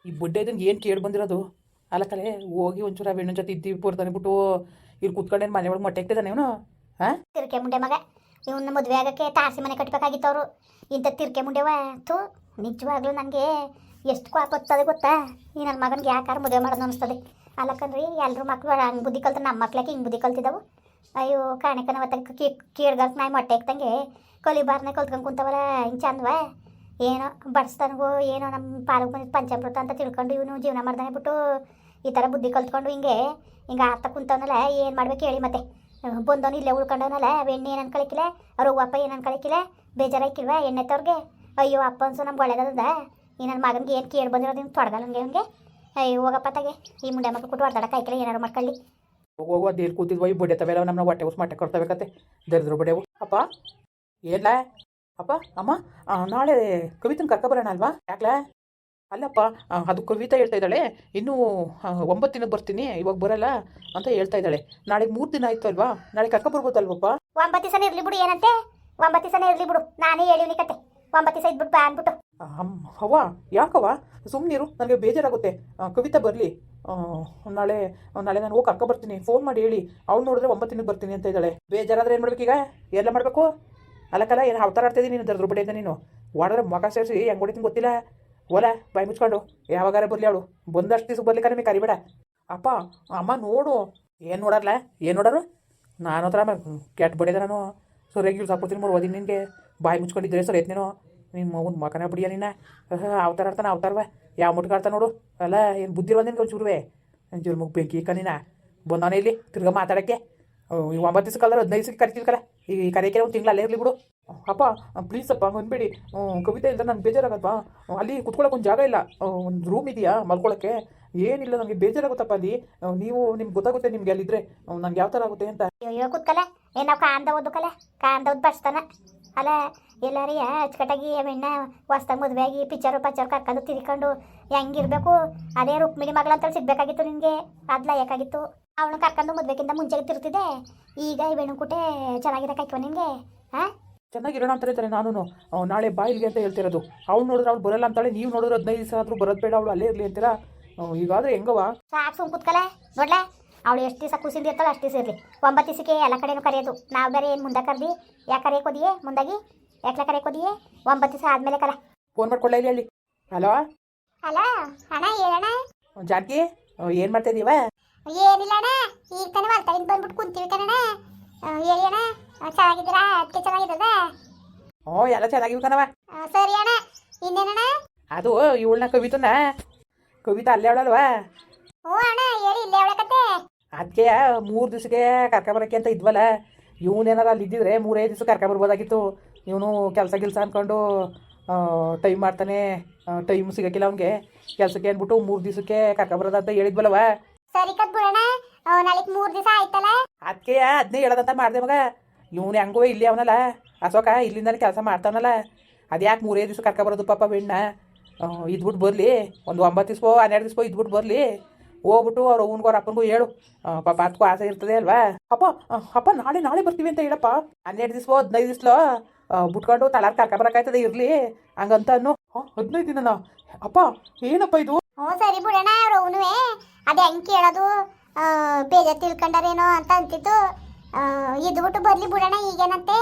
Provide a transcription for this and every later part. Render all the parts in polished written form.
ಈ ಬಡ್ಡೆ ಇದಂಗೆ ಏನು ಕೇಳಿ ಬಂದಿರೋದು ಅಲ್ಲ ಕಲೆ ಹೋಗಿ ಒಂಚೂರು ಆ ಹೆಣ್ಣಿನ ಜೊತೆ ಇದ್ದೀವಿ ಪೂರ್ತಾನೆ ಬಿಟ್ಟು ಇಲ್ಲಿ ಕೂತ್ಕೊಂಡೇನು ಮನೆ ಒಳಗೆ ಮೊಟ್ಟೆ ಇಟ್ಟಿದ್ದಾನೆ ಇವನು. ಹಾಂ ತಿರ್ಕೆ ಮುಂಡೆ ಮಗ ಇವನ್ನ ಮದುವೆ ಆಗಕ್ಕೆ ತಾರಸಿ ಮನೆ ಕಟ್ಟಬೇಕಾಗಿತ್ತು ಅವರು. ಇಂಥ ತಿರ್ಕೆ ಮುಂಡೆವ ತು ನಿಜವಾಗ್ಲೂ ನನಗೆ ಎಷ್ಟು ಕೋಪ ಬರ್ತದೆ ಗೊತ್ತಾ. ಈ ನನ್ನ ಮಗನಿಗೆ ಯಾಕಾರ ಮದುವೆ ಮಾಡೋದು ಅನಿಸ್ತದೆ. ಅಲ್ಲಕ್ಕಂದ್ರಿ ಎಲ್ಲರೂ ಮಕ್ಕಳು ಹಂಗೆ ಬುದ್ಧಿ ಕಲ್ತು ನಮ್ಮ ಮಕ್ಳಿಗೆ ಹಿಂಗೆ ಬುದ್ಧಿ ಕಲ್ತಿದ್ದಾವು. ಅಯ್ಯೋ ಕಾಣೆಕನ ಒತ್ತ ಕೀಳ್ಗಲ್ತು ನಾಯಿ ಮೊಟ್ಟೆ ಇಕ್ತಂಗೆ ಕಲಿಬಾರ್ನೆ ಕಲ್ತ್ಕೊಂಡು ಕುಂತವಲ್ಲ ಹಿಂಗೆ ಚಂದವ. ಏನೋ ಬಡಿಸ್ತಾನಗೋ ಏನೋ ನಮ್ಮ ಪಾಲಕ್ ಬಂದಿದ್ದು ಪಂಚಾಮೃತ ಅಂತ ತಿಳ್ಕೊಂಡು ಇವನು ಜೀವನ ಮಾಡ್ದಾನೆ ಬಿಟ್ಟು ಈ ಥರ ಬುದ್ಧಿ ಕಲ್ತ್ಕೊಂಡು ಹಿಂಗೆ ಆತ ಕುಂತವನಲ್ಲ ಏನು ಮಾಡ್ಬೇಕು ಹೇಳಿ. ಮತ್ತೆ ಬಂದವನು ಇಲ್ಲೇ ಉಳ್ಕೊಂಡವನಲ್ಲ ಎಣ್ಣೆ ಏನು ಅನ್ಕೊಳಕಿಲ್ಲ, ಅವ್ರ ಅಪ್ಪ ಏನು ಅನ್ಕೊಳಕಿಲ್ಲ, ಬೇಜಾರಾಯ್ಕಿಲ್ವ ಎಣ್ಣೆ ತವ್ರಿಗೆ. ಅಯ್ಯೋ ಅಪ್ಪ ಅನ್ಸು ನಮ್ಗೆ ಒಳ್ಳೇದದ. ಈ ನನ್ನ ಮಗನಿಗೆ ಏನು ಕೇಳಿ ಬಂದಿರೋದು ನಿಮ್ಗೆ ತೊಡಗಲ್ಲಂಗೆ ಅವನಿಗೆ. ಅಯ್ಯೋ ಹೋಗಪ್ಪ ತಗೆ ಈ ಮುಂಡೆ ಮಕ್ಕಳು ಕೊಟ್ಟು ಹೊಡೆದಾಡಕ್ಕೆ ಆಯ್ಕಿಲ್ಲ ಏನಾರು ಮಾಡ್ಕೊಳ್ಳಿ. ಹೋಗುವ ಅದೇನು ಕೂತಿದ್ವ ಈ ಬಡ್ಡೆ ತವೆಲ್ಲ ನಮ್ಮ ಹೊಟ್ಟೆ ಉಸ್ ಮಟ್ಟೆ ಕೊಡ್ತಬೇಕತ್ತೆ ದರಿದ್ರು ಬಡ್ಡೆವು. ಅಪ್ಪ ಏನ್ಲ ಅಪ್ಪ ಅಮ್ಮ ನಾಳೆ ಕವಿತನ ಕರ್ಕೊಬರೋಣ ಅಲ್ವಾ? ಯಾಕ್ಲ ಅಲ್ಲಪ್ಪ ಅದು ಕವಿತಾ ಹೇಳ್ತಾ ಇದ್ದಾಳೆ ಇನ್ನೂ 9 ದಿನ ಬರ್ತೀನಿ ಇವಾಗ ಬರಲ್ಲ ಅಂತ ಹೇಳ್ತಾ ಇದ್ದಾಳೆ. ನಾಳೆಗೆ 3 ದಿನ ಆಯ್ತು ಅಲ್ವಾ, ನಾಳೆ ಕರ್ಕೊಬರ್ಬೋದಲ್ವಪ್ಪ? 9 ದಿವಸ ಇರಲಿ ಬಿಡು, ಏನಂತೆ 9 ದಿವಸ ಇರಲಿ ಬಿಡು. ನಾನೇ ಹೇಳಿವ್ನಿ ಕತೆ 9 ದಿವಸ ಇದ್ಬಿಟ್ಟು ಬಾ ಅಂದ್ಬಿಟ್ಟು. ಅವ್ವ ಯಾಕವ್ವ ಸುಮ್ಮನಿರು, ನನಗೆ ಬೇಜಾರಾಗುತ್ತೆ. ಕವಿತಾ ಬರಲಿ ನಾಳೆ ನಾನು ಹೋಗಿ ಕರ್ಕೊಬರ್ತೀನಿ, ಫೋನ್ ಮಾಡಿ ಹೇಳಿ. ಅವ್ನು ನೋಡಿದ್ರೆ 9 ದಿನಕ್ಕೆ ಬರ್ತೀನಿ ಅಂತ ಇದ್ದಾಳೆ. ಬೇಜಾರಾದ್ರೆ ಏನು ಮಾಡ್ಬೇಕೀಗ? ಎಲ್ಲ ಮಾಡಬೇಕು ಅಲ್ಲಕ್ಕಲ್ಲ. ಏನು ಅವತಾರ ಆಡ್ತಿದ್ದೀನಿ ನೀನು ದರ್ದ್ರ ಬಡ್ಡೆಯಿಂದ ನೀನು ಹೊಡೆದ್ರೆ ಮುಖ ಸೇರಿಸಿ ಹೆಂಗೆ ಹೊಡಿತೀನಿ ಗೊತ್ತಿಲ್ಲ. ಓಲಾ ಬಾಯಿ ಮುಚ್ಕೊಂಡು ಯಾವಾಗಾರ ಬರಲಿ ಅವಳು, ಬಂದಷ್ಟು ದಿವ್ಸ ಬರ್ಲಿಕ್ಕೆ ನಿಮಗೆ ಕರಿಬೇಡ. ಅಪ್ಪ ಅಮ್ಮ ನೋಡು ಏನು ನೋಡಲ್ಲ, ಏನು ನೋಡೋರು ನಾನು ಹತ್ರ ಕೆಟ್ಟ ಬಡಿದೆ ನಾನು ಸರಿಯಾಗಿ ಯೂಸ್ ಹಾಕ್ಬಿಡ್ತೀನಿ. 3 ಓದಿನ ನಿನಗೆ ಬಾಯಿ ಮುಚ್ಕೊಂಡಿದ್ರೆ ಸರಿ ಐತೆ ನೀನು ನಿಮ್ಮ ಒಂದು ಮಕನ ಬಿಡಿಯ ನಿನ್ನ ಅವತಾರ ಆಡ್ತಾನೆ ಅವತಾರವ ಯಾವ ಮುಟ್ಗೆ ಆಡ್ತಾನೆ ನೋಡು. ಅಲ್ಲ ಏನು ಬುದ್ಧಿ ಇರೋ ನಿನ್ಗೆ ಒಂಚೂರುವೆ ಜೀವನ ಮುಗಿ ಬೆಂಕಿ ಕಣ್ಣಿನ ಬಂದವನೇ ಇಲ್ಲಿ ತಿರ್ಗಾ ಮಾತಾಡೋಕ್ಕೆ. ಈ 9 ದಿವಸ ಕಲ್ದ್ರೆ 15 ದಿವಸಕ್ಕೆ ಕರಿತೀವಿ ಈ ಕರೆಯಕ್ಕೆ ಒಂದು ತಿಂಗಳು ಅಲ್ಲೇ ಇರಲಿ ಬಿಡು. ಅಪ್ಪ ಪ್ಲೀಸ್ ಅಪ್ಪ ಹೊಂದ್ಬೇಡಿ. ಕವಿತೆ ಇಲ್ಲದ ನನಗೆ ಬೇಜಾರಾಗತ್ತಪ್ಪ. ಅಲ್ಲಿ ಕುತ್ಕೊಳ್ಳೋಕೆ ಒಂದು ಜಾಗ ಇಲ್ಲ, ಒಂದು ರೂಮ್ ಇದೆಯಾ ಮಲ್ಕೊಳ್ಳೋಕ್ಕೆ? ಏನಿಲ್ಲ ನನಗೆ ಬೇಜಾರಾಗುತ್ತಪ್ಪ ಅಲ್ಲಿ. ನೀವು ನಿಮ್ಗೆ ಗೊತ್ತಾಗುತ್ತೆ ನಿಮ್ಗೆ ಅಲ್ಲಿದ್ದರೆ ನನಗೆ ಯಾವ ಥರ ಆಗುತ್ತೆ ಅಂತ. ಅಯ್ಯೋ ಕೂತ್ಕಲ್ಲ ಏನು ನಾವು ಕಾಂದ ಓದಕ್ಕಲ್ಲ ಕಾಂದ ಓದ್ ಬಡ್ಸ್ತಾನ ಅಲ್ಲ. ಎಲ್ಲಾರೀ ಅಚ್ಚುಕಟ್ಟಾಗಿ ಹೆಣ್ಣ ಹೊಸ್ದಾಗಿ ಮದುವೆ ಆಗಿ ಪಿಕ್ಚರು ಕರ್ಕೊಂಡು ತಿರ್ಕೊಂಡು ಹೆಂಗಿರ್ಬೇಕು. ಅದೇ ರುಕ್ಮಿಣಿ ಮಗಳಂತ ಸಿಗ್ಬೇಕಾಗಿತ್ತು ನಿನಗೆ, ಅದ್ಲ ಯಾಕಾಗಿತ್ತು. ಅವನು ಕರ್ಕೊಂಡು ಮದುವೆಗಿಂತ ಮುಂಚೆಗೆ ತಿರ್ತಿದ್ದೆ. ಈಗ ಈ ಬೆಣ್ಣುಕುಟೆ ಚೆನ್ನಾಗಿರಕ್ಕಾಯ್ತು ನಿನಗೆ. ಹಾಂ ಚೆನ್ನಾಗಿರೋಣ ಅಂತ ಹೇಳ್ತಾರೆ. ನಾನು ನಾಳೆ ಬಾಯಿಲ್ಗೆ ಅಂತ ಹೇಳ್ತಿರೋದು. ಅವ್ನು ನೋಡಿದ್ರೆ ಅವ್ಳು ಬರಲ್ಲ ಅಂತಾಳೆ, ನೀವು ನೋಡಿದ್ರೆ 15 ದಿವಸ ಆದರೂ ಬರೋದು ಬೇಡ ಅವಳು ಅಲ್ಲೇ ಇರಲಿ ಅಂತೀರಾ. ಈಗಾದರೆ ಹೆಂಗವ? ಸಾಕು ಸುಮ್ ಕೂತ್ಕಲ್ಲ ನೋಡ್ಲೆ. ಅವಳು ಎಷ್ಟು ದಿವಸ ಖುಷಿಂದ ಇರ್ತಾಳೆ ಅಷ್ಟು ದಿವಸ ಇರಲಿ. 9 ದಿವಸಕ್ಕೆ ಎಲ್ಲ ಕಡೆನೂ ಕರೆಯೋದು. ನಾವು ಬೇರೆ ಏನು ಮುಂದೆ ಕರ್ದಿ ಯಾಕೆ ಕರೆಯೋಕೋದಿಯೇ ಮುಂದಾಗಿ ಯಾಕೆ ಕರೆಯೋಕೋದಿಯೇ? 9 ದಿವಸ ಆದಮೇಲೆ ಕರ ಫೋನ್ ಮಾಡ್ಕೊಳ್ಳ ಇಲ್ಲಿ ಹೇಳಿ. ಹಲೋ ಹಲೋ ಅಣ್ಣ ಹೇಳಣ್ಣ. ಜಾನಕಿ ಏನು ಮಾಡ್ತಾ ಇದೀವ? ಏನಿಲ್ಲ ಅಣ್ಣ, ಈಗ ತಾನೇ ಹೊಲ್ತಾಗಿಂದ ಬಂದ್ಬಿಟ್ಟು ಕುಂತೀವಿ ಕಣಣ್ಣ. ಹೇಳಿ ಅಣ್ಣ, ಚೆನ್ನಾಗಿದ್ದೀರಾ? ಅದಕ್ಕೆ ಚೆನ್ನಾಗಿದ್ದದ? ಎಲ್ಲ ಚೆನ್ನಾಗಿವ್ ಕಣವ. ಸರಿ ಅಣ್ಣ, ಇನ್ನೇನಣ್ಣ? ಅದು ಇವಳನ್ನ ಕವಿತಾ ಅಲ್ಲೇ ಅವಳಲ್ವಾ? ಹ್ಞೂ ಅಣ್ಣ ಹೇಳಿ, ಇಲ್ಲೇ ಅವಳಕತ್ತೆ. ಅದಕ್ಕೆ 3 ದಿವಸಕ್ಕೆ ಕರ್ಕೊಬರಕ್ಕೆ ಅಂತ ಇದ್ವಲ್ಲ. ಇವನೇನಾರು ಅಲ್ಲಿ ಇದ್ದಿದ್ರೆ 3-5 ದಿವಸ ಕರ್ಕೊಬರ್ಬೋದಾಗಿತ್ತು. ಇವನು ಕೆಲಸ ಅಂದ್ಕೊಂಡು ಟೈಮ್ ಮಾಡ್ತಾನೆ, ಟೈಮ್ ಸಿಗೋಕ್ಕಿಲ್ಲ ಅವ್ನಿಗೆ ಕೆಲಸಕ್ಕೆ ಅಂದ್ಬಿಟ್ಟು 3 ದಿವಸಕ್ಕೆ ಕರ್ಕೊಬರೋದಂತ ಹೇಳಿದ್ವಲ್ಲವ. ಸರಿ ಕತ್ ಬಿಡೋಣ, ನಾಳೆಗೆ 3 ದಿವಸ ಆಯ್ತಲ್ಲ. ಅದಕ್ಕೆ ಅದನ್ನೇ ಹೇಳೋದಂತ ಮಾಡಿದೆ ಮಗ. ಇವನು ಹೆಂಗೋ ಇಲ್ಲಿ ಅವನಲ್ಲ ಅಶೋಕ, ಇಲ್ಲಿಂದಾನೆ ಕೆಲಸ ಮಾಡ್ತಾವನಲ್ಲ. ಅದ್ಯಾಕೆ 3-5 ದಿವಸ ಕರ್ಕೊಬರೋದು ಪಾಪ ಬೆಣ್ಣ. ಇದ್ಬಿಟ್ಟು ಬರಲಿ, ಒಂದು 9 ದಿವಸ 12 ದಿವಸ ಇದ್ಬಿಟ್ಟು ಬರಲಿ. ಹೋಗ್ಬಿಟ್ಟು ಅವ್ರ ಅವ್ನಿಗೂ ಅವ್ರ ಅಪ್ಪನಿಗೂ ಹೇಳು, ಪಾಪ ಅದಕ್ಕೂ ಆಸೆ ಇರ್ತದೆ ಅಲ್ವಾ. ಅಪ್ಪ ನಾಳೆ ಬರ್ತೀವಿ ಅಂತ ಹೇಳಪ್ಪ. 12 ದಿವಸ 15 ದಿವಸ ಬಿಟ್ಕೊಂಡು ತಲಾರ್ ಕರ್ಕೊಬರಕ್ಕಾಯ್ತದೆ ಇರಲಿ ಹಂಗಂತ ಅನ್ನು. 15 ದಿನನಾ ಅಪ್ಪ? ಏನಪ್ಪ ಇದು? ಹ್ಞೂ ಸರಿ ಬಿಡೋಣ. ಅವ್ರು ಅವನುವೆ ಅದು ಹೆಂಗೆ ಕೇಳೋದು, ಬೇಜಾರು ತಿಳ್ಕೊಂಡಾರೇನೋ ಅಂತ ಅಂತಿತ್ತು. ಇದ್ಬಿಟ್ಟು ಬರಲಿ ಬಿಡೋಣ, ಈಗೇನಂತೆ.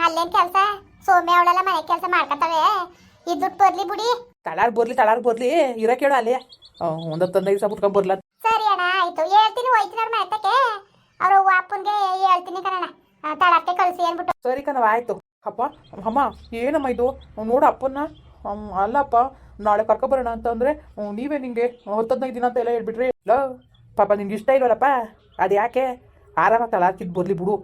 ಅಲ್ಲೇನು ಕೆಲಸ, ಸೋಮೆ ಅವಳೆಲ್ಲ ಮನೆ ಕೆಲಸ ಮಾಡ್ಕೊತಾವೆ. ಇದ್ಬಿಟ್ಟು ಬರಲಿ ಬಿಡಿ. ತಲಾರ್ ಬರ್ಲಿ ಇರೋಕೆ ಹೇಳು ಅಲ್ಲೇ. ಒಂದು 15 ದಿವಸ ಬಿಟ್ಕೊಂಡು ಬರ್ಲ. ಸರಿ ಅಣ್ಣ ಆಯ್ತು, ಹೇಳ್ತೀನಿ. ಹೋಯ್ತೀನಿ ಅವ್ರ ಮನೆತಕ್ಕೆ, ಅವ್ರ ಅಪ್ಪನಿಗೆ ಹೇಳ್ತೀನಿ ಕಣಣ್ಣ, ತಳಕ್ಕೆ ಕಳಿಸಿ ಅಂದ್ಬಿಟ್ಟು. ಸರಿ ಕಣವ ಆಯ್ತು. ಅಪ್ಪ ಅಮ್ಮ ಏನಮ್ಮ ಇದು ನೋಡು ಅಪ್ಪನ್ನ. ಅಲ್ಲಪ್ಪ ನಾಳೆ ಕರ್ಕೊಬರೋಣ ಅಂತಂದರೆ ನೀವೇ ನಿಂಗೆ 10-15 ದಿನ ಅಂತ ಎಲ್ಲ ಹೇಳ್ಬಿಟ್ರಿ. ಪಾಪ ನಿನ್ಗೆ ಇಷ್ಟ ಇಲ್ವಲ್ಲಪ್ಪ, ಅದು ಯಾಕೆ? ಆರಾಮಾಗಿ ತಲಾಕಿದ್ದು ಬರಲಿ ಬಿಡು.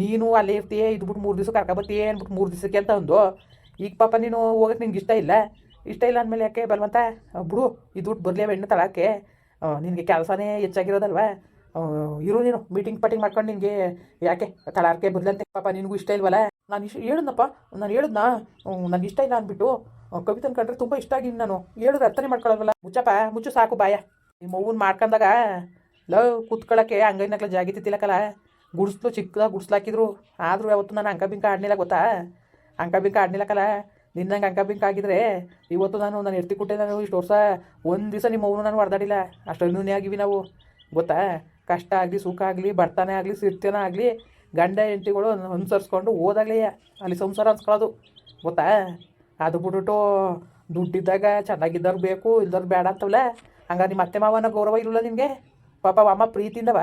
ನೀನು ಅಲ್ಲೇ ಇರ್ತೀಯ, ಇದ್ಬಿಟ್ಟು 3 ದಿವಸ ಕರ್ಕೊಬರ್ತೀಯ ಅಂದ್ಬಿಟ್ಟು 3 ದಿವಸಕ್ಕೆ ಅಂತ ಒಂದು. ಈಗ ಪಾಪ ನೀನು ಹೋಗೋಕ್ಕೆ ನಿನ್ಗೆ ಇಷ್ಟ ಇಲ್ಲ ಅಂದಮೇಲೆ ಯಾಕೆ ಬಲ್ವಂತ ಬಿಡು. ಇದ್ಬಿಟ್ಟು ಬರಲಿ ಹೆಣ್ಣು ತಳಕ್ಕೆ. ನಿನಗೆ ಕೆಲಸನೇ ಹೆಚ್ಚಾಗಿರೋದಲ್ವ. ಇರು ನೀನು ಮೀಟಿಂಗ್ ಮಾಡ್ಕೊಂಡು ನಿನಗೆ ಯಾಕೆ ತಲಾರ್ಕೆ ಬದಲಂತೆ. ಪಾಪ ನಿನಗೂ ಇಷ್ಟ ಇಲ್ವಲ್ಲ. ನಾನು ಹೇಳಿದ್ನಪ್ಪ, ನಾನು ಹೇಳಿದ್ನಾ ನನಗೆ ಇಷ್ಟ ಇಲ್ಲ ಅಂದ್ಬಿಟ್ಟು. ಕವಿತನ ಕಂಡ್ರೆ ತುಂಬ ಇಷ್ಟ ಆಗಿನಿ ನಾನು. ಹೇಳಿದ್ರೆ ಅರ್ಥನೇ ಮಾಡ್ಕೊಳ್ಳಲ್ವಲ್ಲ. ಮುಚ್ಚು ಸಾಕು ಬಾಯ. ನಿಮ್ಮ ಅವ್ವನ್ನ ಮಾಡ್ಕೊಂಡಾಗ ಕೂತ್ಕೊಳ್ಳೋಕ್ಕೆ ಅಂಗೈನಕ್ಲ ಜಾಗಿತಿತ್ತಿಲ್ಲಕ್ಕಲ್ಲ. ಚಿಕ್ಕದಾಗ ಗುಡಿಸ್ಲಾಕಿದ್ರು. ಆದರೂ ಯಾವತ್ತು ನಾನು ಅಂಕ ಬಿಂಕ ಆಡ್ನಿಲ್ಲ ಗೊತ್ತಾ. ಅಂಕ ಬಿಂಕ ಆಡ್ನಿಲ್ಲಕ್ಕಲ್ಲ. ನಿನ್ನಂಗೆ ಅಂಕ ಬಿಂಕ ಆಗಿದ್ರೆ ಇವತ್ತು ನಾನು ಎಡ್ತಿ ಕೊಟ್ಟೆ. ನಾನು ಇಷ್ಟು ವರ್ಷ ಒಂದು ದಿವಸ ನಿಮ್ಮ ಅವನು ನಾನು ಹೊಡೆದಾಡಿಲ್ಲ. ಅಷ್ಟು ಅನ್ಯೂನ್ಯ ಆಗಿವಿ ನಾವು, ಗೊತ್ತಾ? ಕಷ್ಟ ಆಗಲಿ ಸುಖ ಆಗಲಿ ಬಡತನ ಆಗಲಿ ಸಿರ್ತನ ಆಗಲಿ ಗಂಡ ಹೆಂಡತಿಗಳು ಅನುಸರಿಸ್ಕೊಂಡು ಹೋದಾಗಲೇ ಅಲ್ಲಿ ಸಂಸಾರ ಅನ್ಸ್ಕೊಳ್ಳೋದು, ಗೊತ್ತಾ? ಅದು ಬಿಟ್ಬಿಟ್ಟು ದುಡ್ಡಿದ್ದಾಗ ಚೆನ್ನಾಗಿದ್ದವ್ರು ಬೇಕು ಇಲ್ದವ್ರು ಬೇಡ ಅಂತವಲ್ಲ. ಹಂಗಾರೆ ನಿಮ್ಮ ಅತ್ತೆ ಮಾವನ ಗೌರವ ಇರಲಿಲ್ಲ ನಿನಗೆ? ಪಾಪ ಅಮ್ಮ ಪ್ರೀತಿಯಿಂದವ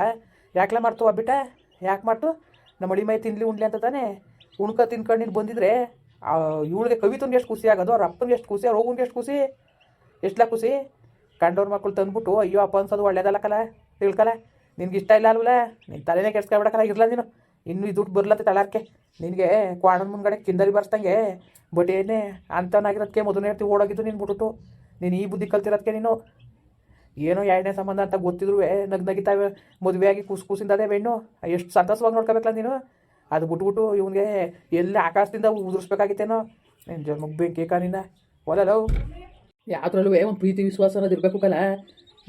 ಯಾಕೆ ಮಾಡ್ತು ಅಬ್ಬಿಟ್ಟ? ಯಾಕೆ ಮಾಡ್ತು? ನಮ್ಮ ಅಳಿ ಮೈ ತಿನ್ಲಿ ಉಣ್ಲಿ ಅಂತ ತಾನೇ ತಿನ್ಕೊಂಡು ನೀನು ಬಂದಿದ್ರೆ ಇವಳಿಗೆ ಕವಿತನ್ಗೆ ಎಷ್ಟು ಖುಷಿ ಆಗೋದು, ಅವ್ರ ಅಪ್ಪನಿಗೆ ಎಷ್ಟು ಖುಷಿ, ಅವ್ರ ಹೋಗನ್ಗೆ ಎಷ್ಟು ಖುಷಿ, ಎಷ್ಟಲ್ಲ ಖುಷಿ. ಕಂಡವ್ರ ಮಕ್ಕಳು ತಂದ್ಬಿಟ್ಟು ಅಯ್ಯೋ ಅಪ್ಪ ಅನ್ಸೋದು ಒಳ್ಳೇದಲ್ಲಕ್ಕಲ್ಲ, ತಿಳ್ಕಲ್ಲ. ನಿನ್ಗೆ ಇಷ್ಟ ಇಲ್ಲ ಅಲ್ವಲ್ಲ, ನಿನ್ನ ತಲೆನೇ ಕೆಡ್ಸ್ಕೊಬಿಡಕ್ಕಲ್ಲ. ಇರಲ್ಲ ನೀನು ಇನ್ನೂ ಈ ದುಡ್ಡು ಬರ್ಲತ್ತೆ ತಳಾರ್ಕೆ ನಿನಗೆ ಕ್ವಾಣನ ಮುಂದ್ಗಡೆ ಕಿಂದರಿ ಬರ್ಸ್ದಂಗೆ. ಬಟ್ ಏನೇ ಅಂಥವನಾಗಿರೋದಕ್ಕೆ ಮೊದಲನೇ ಹೇಳ್ತೀವಿ ಓಡೋಗಿದ್ದು ನೀನು ಬಿಟ್ಬಿಟ್ಟು. ನೀನು ಈ ಬುದ್ಧಿ ಕಲ್ತಿರೋದಕ್ಕೆ ನೀನು ಏನೋ ಎರಡನೇ ಸಂಬಂಧ ಅಂತ ಗೊತ್ತಿದ್ರು ನಗಿತಾವೆ ಮದುವೆಯಾಗಿ ಕೂಸಿಂದ ಅದೇ ಹೆಣ್ಣು ಎಷ್ಟು ಸಂತೋಷವಾಗಿ ನೋಡ್ಕೋಬೇಕಲ್ಲ ನೀನು. ಅದು ಬಿಟ್ಬಿಟ್ಟು ಇವನಿಗೆ ಎಲ್ಲಿ ಆಕಾಶದಿಂದ ಉದುರಿಸ್ಬೇಕಾಗಿತ್ತೇನೋ. ನೀನು ಜನ್ಮಕ್ಕೆ ಬೇಕೇಕ ನಿನ್ನ ಒಲಲೋ. ಯಾವುದ್ರಲ್ಲೂ ಒಂದು ಪ್ರೀತಿ ವಿಶ್ವಾಸ ಅನ್ನೋದು ಇರಬೇಕು ಕಲ.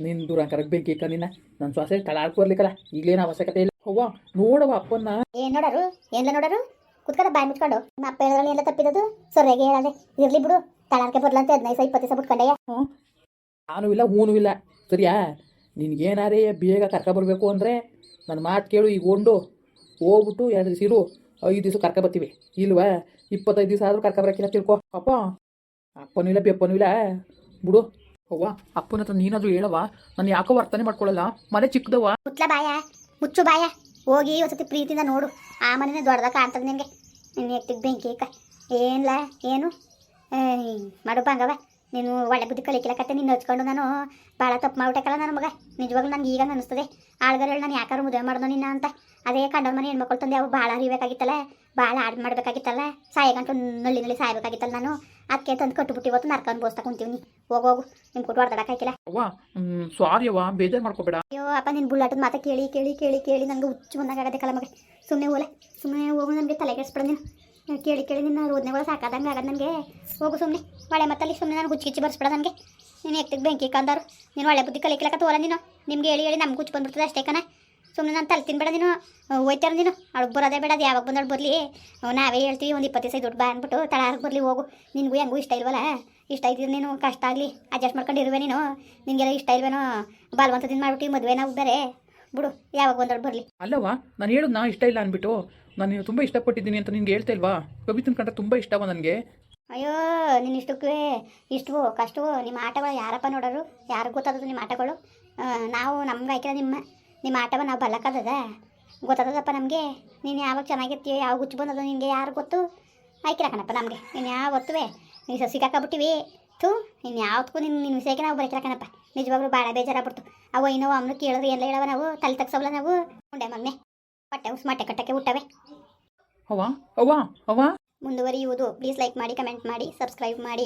ನಿನ್ನ ದೂರಂಕರಕ್ಕೆ ಬೇಕೇಕ ನಿನ್ನ. ನನ್ನ ಶ್ವಾಸ ತಳಾರ್ಕು ಬರ್ಲಿಕ್ಕಲ್ಲ, ಈಗಲೇನು ಅವಶ್ಯಕತೆ ಇಲ್ಲ. ಅವ್ವ ನೋಡವ ಅಪ್ಪನ್ನ. ಏನು ನೋಡರು ಎಲ್ಲ ನೋಡರು ಕುತ್ಕಡ ಬಾಯಿ ಮುಚ್ಕೊಂಡು ನಿಮ್ಮ ಅಪ್ಪ ಹೇಳೋದ್ರಲ್ಲಿ ಎಲ್ಲ ತಪ್ಪಿರೋದು ಸರಿಯಾಗಿ ಹೇಳದೆ ಇರಲಿ ಬಿಡು. ತಳಾರ್ಕೆ ಬರ್ಲಂತೆ 15 20 ದಿವಸ ಬಿಟ್ಕೊಂಡೆಯ. ನಾನು ಇಲ್ಲ ಹೂನು ಇಲ್ಲ ಸರಿಯಾ? ನಿನಗೇನಾರೇ ಬೇಗ ಕರ್ಕೊಬರ್ಬೇಕು ಅಂದರೆ ನನ್ನ ಮಾತು ಕೇಳು. ಈಗ ಹೋಗ್ಬಿಟ್ಟು 2 ದಿವಸ ಇರು, 5 ದಿವಸ ಕರ್ಕೊಬರ್ತೀವಿ. ಇಲ್ವಾ 25 ದಿವಸ ಆದರೂ ಕರ್ಕೊಬರಕ್ಕಿಲ್ಲ ತಿಳ್ಕೊ. ಅಪ್ಪ ಅಪ್ಪನೂ ಇಲ್ಲ ಬೆಪ್ಪನೂ ಇಲ್ಲ ಬಿಡು. ಅವ್ವ ಅಪ್ಪನ ಹತ್ರ ನೀನಾದರೂ ಹೇಳವ, ನಾನು ಯಾಕೋ ವರ್ತನೆ ಮಾಡ್ಕೊಳ್ಳಲ್ಲ. ಮನೆ ಚಿಕ್ಕದವ್ವ. ಮುಚ್ಚಲ ಬಾಯ ಮುಚ್ಚು ಬಾಯ. ಹೋಗಿ ಒಂದ್ಸತಿ ಪ್ರೀತಿಯಿಂದ ನೋಡು, ಆ ಮನೆನೇ ದೊಡ್ಡದಾಗ ಕಾಣ್ತದೆ ನಿನಗೆ. ನಿನ್ನ ಎತ್ತಿಗೆ ಬೆಂಕಿ ಇಕ್ಕ ಏನಿಲ್ಲ ಏನು ಮಾಡಪ್ಪ ಹಂಗವ. ನೀನು ಒಳ್ಳೆ ಬುದ್ಧಿ ಕಲಿಕಿಲಕತ್ತೆ. ನಿನ್ನ ಹಚ್ಕೊಂಡು ನಾನು ಭಾಳ ತಪ್ಪು ಮಾಡ್ಬಿಟ್ಟಕ್ಕಲ್ಲ ನನ್ನ ಮಗ. ನಿಜವಾಗ್ಲೂ ನನಗೆ ಈಗ ಅನ್ನಿಸ್ತದೆ ಆಳ್ಗಾರ ಹೇಳಿ ನಾನು ಯಾಕಾರು ಮದುವೆ ಮಾಡ್ದೋ ನಿನ್ನ ಅಂತ. ಅದೇ ಕಂಡವ್ರ ಮನೆ ಹೆಣ್ಮಕ್ಳು ತಂದೆ ಅವು ಭಾಳ ಅರಿಬೇಕಾಗಿತ್ತಲ್ಲ, ಭಾಳ ಆಡ್ ಮಾಡಬೇಕಾಗಿತ್ತಲ್ಲ, ಸಾಯಗಂಟು ನಲ್ಲಿ ಸಾಯಬೇಕಾಗಿತ್ತಲ್ಲ. ನಾನು ಅದಕ್ಕೆ ತಂದು ಕಟ್ಟುಬಿಟ್ಟು ಇವತ್ತು ನರ್ಕ ಅನ್ಬೋಸ್ತಾ ಕುಂತೀವಿ. ಹೋಗೋಗು ನಿಮ್ಮ ಕೊಟ್ಟು ಹೊಡೆದಾಡಕ್ಕಾಗಿಲ್ಲ. ಅವ್ವ ಸಾರಿ ಅವ್ವ, ಬೇಜಾರು ಮಾಡ್ಕೋಬೇಡ. ಅಯ್ಯೋ ಅಪ್ಪ ನಿನ್ನ ಬುಳ್ಳಾಟದ ಮಾತಾ ಕೇಳಿ ಕೇಳಿ ಕೇಳಿ ಕೇಳಿ ನನಗೆ ಹುಚ್ಚು ಬಂದಾಗದೆ ಕಲ ಮಗ. ಸುಮ್ಮನೆ ಹೋಗು ನನಗೆ ತಲೆ ಕೆಡಿಸ್ಬಿಡ ನೀನು. ಕೇಳಿ ಕೇಳಿ ನಿನ್ನ ರೋದನೆಗಳು ಸಾಕಾದಂಗೆ ಆಗದು ನನಗೆ. ಹೋಗು ಸುಮ್ಮನೆ ಒಳ್ಳೆ ಮತ್ತಲ್ಲಿ ಸುಮ್ಮನೆ ನಾನು ಹುಚ್ಚಿಚ್ಚಿ ಬರ್ಸ್ಬಿಡ ನನಗೆ. ನೀನು ಎತ್ತಿಗೆ ಬೆಂಕಿ ಕಂದಾರು. ನೀನು ಒಳ್ಳೆ ಬುದ್ಧಿ ಕಲಿಕ್ಲಕ್ಕ ತೋಲ ನೀನು. ನಿಮ್ಗೆ ಹೇಳಿ ನಮ್ಗೆ ಹುಚ್ಚು ಬಂದ್ಬಿಡ್ತದೆ ಅಷ್ಟೇ ಕಣ. ಸುಮ್ಮನೆ ನಾನು ತಲೆ ತಿನ್ಬೇಡ ನೀನು. ಹೋಯ್ತಾರ ನೀನು ಅವಳಿಗೆ ಬರೋದೇ ಬೇಡ. ಅದು ಯಾವಾಗ ಬಂದಳು ಬರಲಿ, ನಾವೇ ಹೇಳ್ತೀವಿ ಒಂದು 20 ದಿವಸ ದುಡ್ಡು ಬಾ ಅಂದ್ಬಿಟ್ಟು ತಳಾರಕ್ಕೆ ಬರಲಿ. ಹೋಗು, ನಿನಗೂ ಹೆಂಗೂ ಇಷ್ಟ ಇಲ್ವಲ್ಲ? ಇಷ್ಟ ಇದ್ದಿದ್ದು ನೀನು ಕಷ್ಟ ಆಗಲಿ ಅಡ್ಜಸ್ಟ್ ಮಾಡ್ಕೊಂಡಿರುವೆ ನೀನು. ನಿನಗೆಲ್ಲ ಇಷ್ಟ ಇಲ್ವೇನೋ ಬಾಲ್ವಂತದಿಂದ ಮಾಡ್ಬಿಟ್ಟು ಮದುವೆ ನಾವು ಬೇರೆ ಬಿಡು. ಯಾವಾಗ ಬಂದಳು ಬರಲಿ. ಅಲ್ಲವ್ವ ನಾನು ಹೇಳೋದು ನಾ ಇಷ್ಟ ಇಲ್ಲ ಅಂದ್ಬಿಟ್ಟು ನಾನು ತುಂಬ ಇಷ್ಟಪಟ್ಟಿದ್ದೀನಿ ಅಂತ ನಿನ್ಗೆ ಹೇಳ್ತಾ ಇಲ್ವಾ? ಕವಿತನ ಕಂಡ್ರೆ ತುಂಬ ಇಷ್ಟವ ನನಗೆ. ಅಯ್ಯೋ ನಿನ್ನ ಇಷ್ಟವೋ ಕಷ್ಟವೋ ನಿಮ್ಮ ಆಟಗಳು ಯಾರಪ್ಪ ನೋಡೋರು? ಯಾರಿಗೆ ಗೊತ್ತಾದದು ನಿಮ್ಮ ಆಟಗಳು? ನಾವು ನಮ್ಗೆ ಆಯ್ಕಿಲ್ಲ ನಿಮ್ಮ ಆಟವ ನಾವು ಬಲ್ಲಕ್ಕದ ಗೊತ್ತಾದದಪ್ಪ ನಮಗೆ. ನೀನು ಯಾವಾಗ ಚೆನ್ನಾಗಿರ್ತೀವಿ, ಯಾವಾಗ ಹುಚ್ಚು ಬಂದದು ನಿನಗೆ ಯಾರು ಗೊತ್ತು? ಆಯ್ಕಿಲ್ಲ ಕಣಪ್ಪ ನಮಗೆ. ನೀನು ಯಾವತ್ತುವೆ ನೀವು ಸಿಕ್ಕಾಕಬಿಟ್ಟಿವಿ ಥೂ. ಇನ್ನು ಯಾವತ್ತಕ್ಕೂ ನಿನ್ನ ವಿಷಯಕ್ಕೆ ನಾವು ಬರೀಕಿಲ್ಲ ಕಣಪ್ಪ. ನಿಜವಾಗ್ಲೂ ಭಾಳ ಬೇಜಾರಾಗ್ಬಿಡ್ತು. ಅವ ಇನ್ನೋ ಅಮ್ಮನ ಕೇಳಿದ್ರೆ ಎಲ್ಲ ಹೇಳವ ನಾವು ತಲೆ ತಗ್ಸವಲ್ಲ ನಾವು. ಉಂಡೆ ಮಗನೆ ಹೊಟ್ಟೆ ಮಟ್ಟೆ ಕಟ್ಟಕ್ಕೆ ಹುಟ್ಟವೆ. ಅವ್ವ ಮುಂದುವರಿಯುವುದು. ಪ್ಲೀಸ್ ಲೈಕ್ ಮಾಡಿ, ಕಮೆಂಟ್ ಮಾಡಿ, ಸಬ್ಸ್ಕ್ರೈಬ್ ಮಾಡಿ.